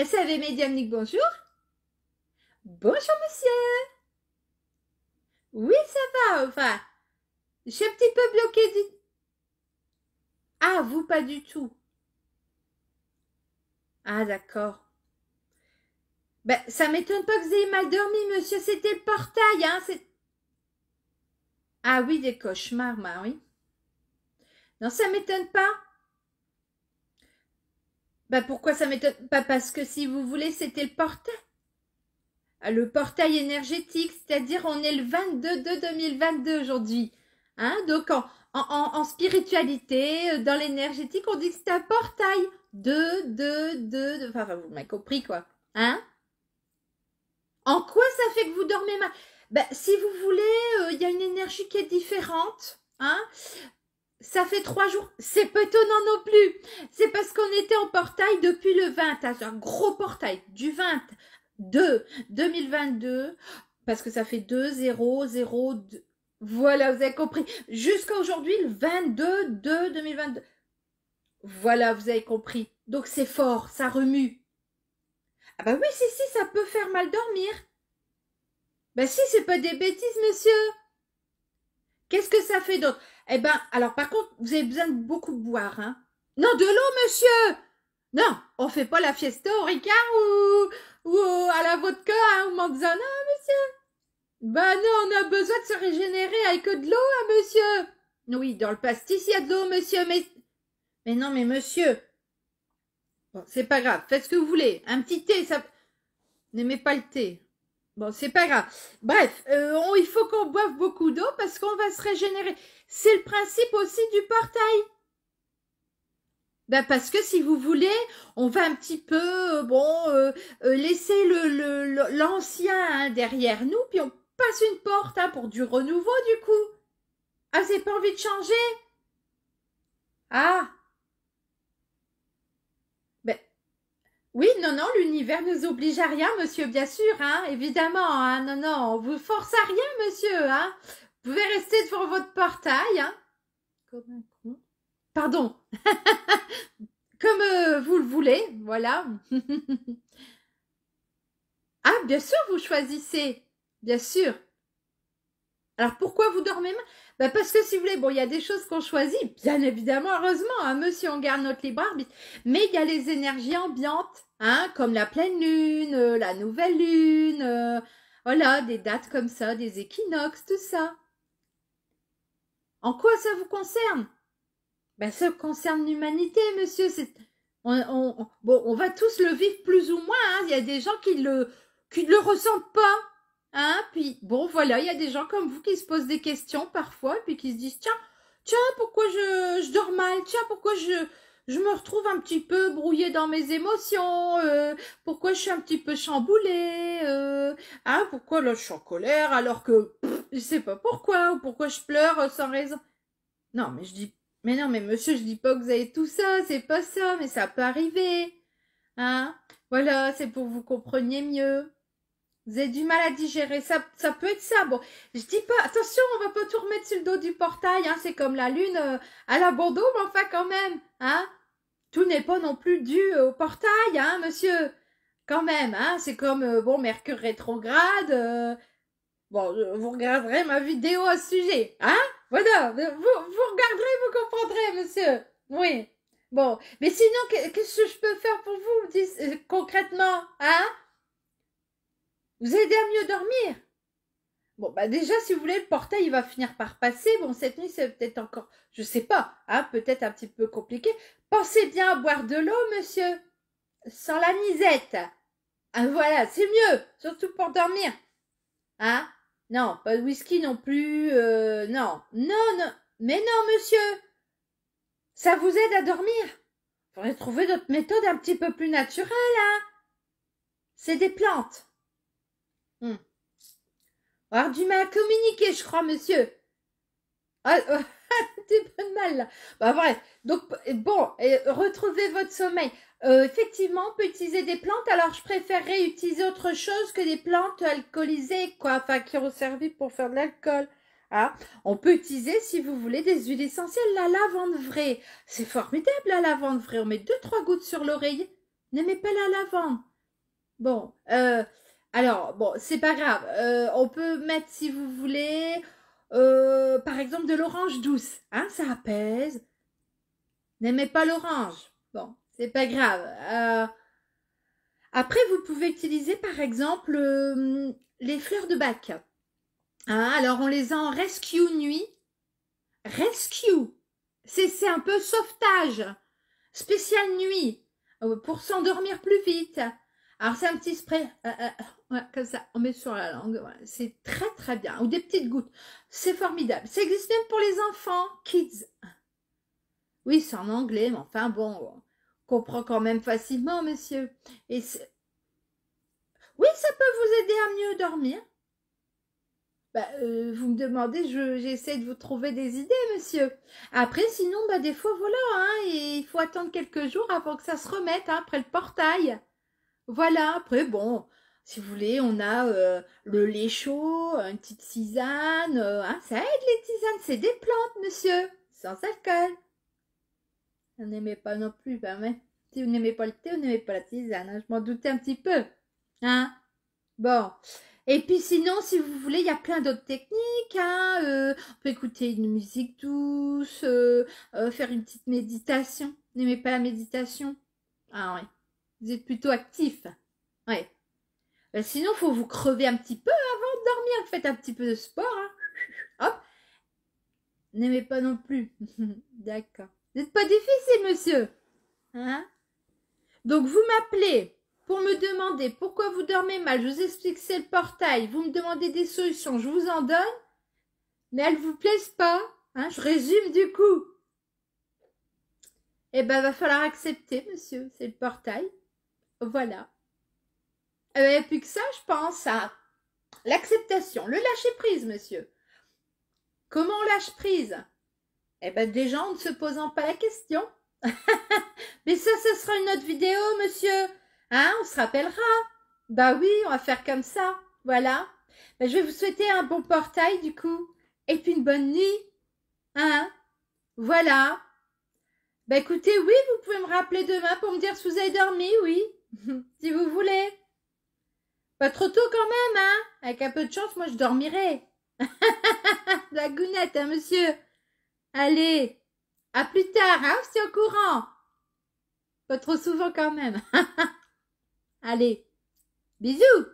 SAV Médiumnique, bonjour. Bonjour, monsieur. Oui, ça va, enfin, je suis un petit peu bloquée du... Ah, vous, pas du tout. Ah, d'accord. Ben, ça m'étonne pas que vous ayez mal dormi, monsieur, c'était le portail, hein, c'est... Ah oui, des cauchemars, bah oui. Non, ça m'étonne pas. Ben, pourquoi ça m'étonne pas? Parce que si vous voulez, c'était le portail. Le portail énergétique, c'est-à-dire on est le 22/2/2022 aujourd'hui. Hein, donc en spiritualité, dans l'énergétique, on dit que c'est un portail. Enfin, vous m'avez compris quoi. Hein? En quoi ça fait que vous dormez mal? Ben, si vous voulez, il y a une énergie qui est différente. Hein? Ça fait 3 jours. C'est pas étonnant non plus. C'est parce qu'on était en portail depuis le 20. Un gros portail du 22 2022. Parce que ça fait 2, 0, 0, 2. Voilà, vous avez compris. Jusqu'à aujourd'hui, le 22/2/2022. Voilà, vous avez compris. Donc c'est fort, ça remue. Ah bah oui, si, ça peut faire mal dormir. Bah si, c'est pas des bêtises, monsieur. Qu'est-ce que ça fait d'autre? Eh ben, alors par contre, vous avez besoin de beaucoup boire, hein. Non, de l'eau, monsieur. Non, on fait pas la fiesta au Ricard ou à la vodka, hein, ou Manzana, monsieur. Bah non, on a besoin de se régénérer avec de l'eau, hein, monsieur. Oui, dans le pastis, il y a de l'eau, monsieur, mais non, mais monsieur. Bon, c'est pas grave, faites ce que vous voulez. Un petit thé, ça... N'aimez pas le thé. Bon, c'est pas grave. Bref, il faut qu'on boive beaucoup d'eau parce qu'on va se régénérer. C'est le principe aussi du portail. Ben parce que si vous voulez, on va un petit peu, laisser l'ancien hein, derrière nous, puis on passe une porte hein, pour du renouveau du coup. Ah, vous n'avez pas envie de changer? Ah. Ben, oui, non, l'univers nous oblige à rien, monsieur, bien sûr, hein, évidemment, hein, non, on vous force à rien, monsieur, hein. Vous pouvez rester devant votre portail, hein. Comme un con. Pardon. Comme vous le voulez, voilà. Ah, bien sûr, vous choisissez. Bien sûr. Alors, pourquoi vous dormez mal? Ben parce que si vous voulez, bon, il y a des choses qu'on choisit, bien évidemment, heureusement, hein, monsieur, on garde notre libre arbitre. Mais il y a les énergies ambiantes, hein, comme la pleine lune, la nouvelle lune, voilà, des dates comme ça, des équinoxes, tout ça. En quoi ça vous concerne? Ben, ça concerne l'humanité, monsieur. On va tous le vivre plus ou moins. Hein. Il y a des gens qui le ressentent pas. Hein. Puis, bon, voilà, il y a des gens comme vous qui se posent des questions parfois, puis qui se disent, tiens, pourquoi je dors mal? Tiens, pourquoi je me retrouve un petit peu brouillée dans mes émotions? Pourquoi je suis un petit peu chamboulée? Hein, pourquoi là, je suis en colère alors que je sais pas pourquoi, ou pourquoi je pleure sans raison? Non, mais non, mais monsieur, je dis pas que vous avez tout ça, c'est pas ça, mais ça peut arriver. Hein? Voilà, c'est pour que vous compreniez mieux. Vous avez du mal à digérer, ça peut être ça. Bon, je dis pas, attention, on va pas tout remettre sur le dos du portail, hein, c'est comme la lune à l'abandon, mais enfin quand même, hein. Tout n'est pas non plus dû au portail, hein, monsieur. Quand même, hein, c'est comme, Mercure rétrograde, bon, vous regarderez ma vidéo à ce sujet, hein? Voilà, vous regarderez, vous comprendrez, monsieur. Oui. Bon, mais sinon, qu'est-ce que je peux faire pour vous, concrètement, hein? Vous aider à mieux dormir? Bon, bah déjà, si vous voulez, le portail, il va finir par passer. Bon, cette nuit, c'est peut-être encore, je sais pas, hein, peut-être un petit peu compliqué. Pensez bien à boire de l'eau, monsieur. Sans la nisette. Ah, voilà, c'est mieux, surtout pour dormir. Hein? Non, pas de whisky non plus, non. Non, mais non, monsieur. Ça vous aide à dormir. Faudrait trouver d'autres méthodes un petit peu plus naturelles, hein. C'est des plantes. Alors, du mal à communiquer, je crois, monsieur. Ah, t'es pas de mal, là. Bah, bref. Donc, bon, retrouvez votre sommeil. Effectivement, on peut utiliser des plantes. Alors, je préférerais utiliser autre chose que des plantes alcoolisées, quoi. Enfin, qui ont servi pour faire de l'alcool. Hein. On peut utiliser, si vous voulez, des huiles essentielles. La lavande vraie. C'est formidable, la lavande vraie. On met 2-3 gouttes sur l'oreille. N'aimez pas la lavande. Bon, alors, bon, c'est pas grave. On peut mettre, si vous voulez, par exemple, de l'orange douce. Hein, ça apaise. N'aimez pas l'orange. Bon, c'est pas grave. Après, vous pouvez utiliser, par exemple, les fleurs de bac. Hein, alors, on les a en rescue nuit. Rescue. C'est un peu sauvetage. Spécial nuit. Pour s'endormir plus vite. Alors, c'est un petit spray. Ouais, comme ça, on met sur la langue. Voilà. C'est très, très bien. Ou des petites gouttes. C'est formidable. Ça existe même pour les enfants. Kids. Oui, c'est en anglais, mais enfin, bon, on comprend quand même facilement, monsieur. Et oui, ça peut vous aider à mieux dormir. Bah, vous me demandez, j'essaie de vous trouver des idées, monsieur. Après, sinon, bah, des fois, voilà, hein, et il faut attendre quelques jours avant que ça se remette, hein, après le portail. Voilà, après, bon, si vous voulez, on a le lait chaud, une petite tisane, hein, ça aide les tisanes, c'est des plantes, monsieur, sans alcool. Vous n'aimez pas non plus, ben mais si vous n'aimez pas le thé, vous n'aimez pas la tisane, hein, je m'en doutais un petit peu, hein. Bon, et puis sinon, si vous voulez, il y a plein d'autres techniques, hein, on peut écouter une musique douce, faire une petite méditation. Vous n'aimez pas la méditation? Ah ouais, vous êtes plutôt actif, ouais. Sinon, faut vous crever un petit peu avant de dormir. Faites un petit peu de sport. Hein. Hop. N'aimez pas non plus. D'accord. Vous n'êtes pas difficile, monsieur. Hein? Donc, vous m'appelez pour me demander pourquoi vous dormez mal. Je vous explique que c'est le portail. Vous me demandez des solutions. Je vous en donne. Mais elles ne vous plaisent pas. Hein? Je résume du coup. Eh ben, va falloir accepter, monsieur. C'est le portail. Voilà. Et puis que ça, je pense à l'acceptation, le lâcher-prise, monsieur. Comment on lâche prise? Eh ben déjà en ne se posant pas la question. Mais ça, ce sera une autre vidéo, monsieur. Hein, on se rappellera. Bah oui, on va faire comme ça. Voilà. Ben, je vais vous souhaiter un bon portail du coup. Et puis une bonne nuit. Hein? Voilà. Ben écoutez, oui, vous pouvez me rappeler demain pour me dire si vous avez dormi, oui. Si vous voulez. Pas trop tôt quand même, hein? Avec un peu de chance, moi je dormirai. La gounette, hein, monsieur? Allez, à plus tard, hein, c'est au courant. Pas trop souvent quand même. Allez, bisous!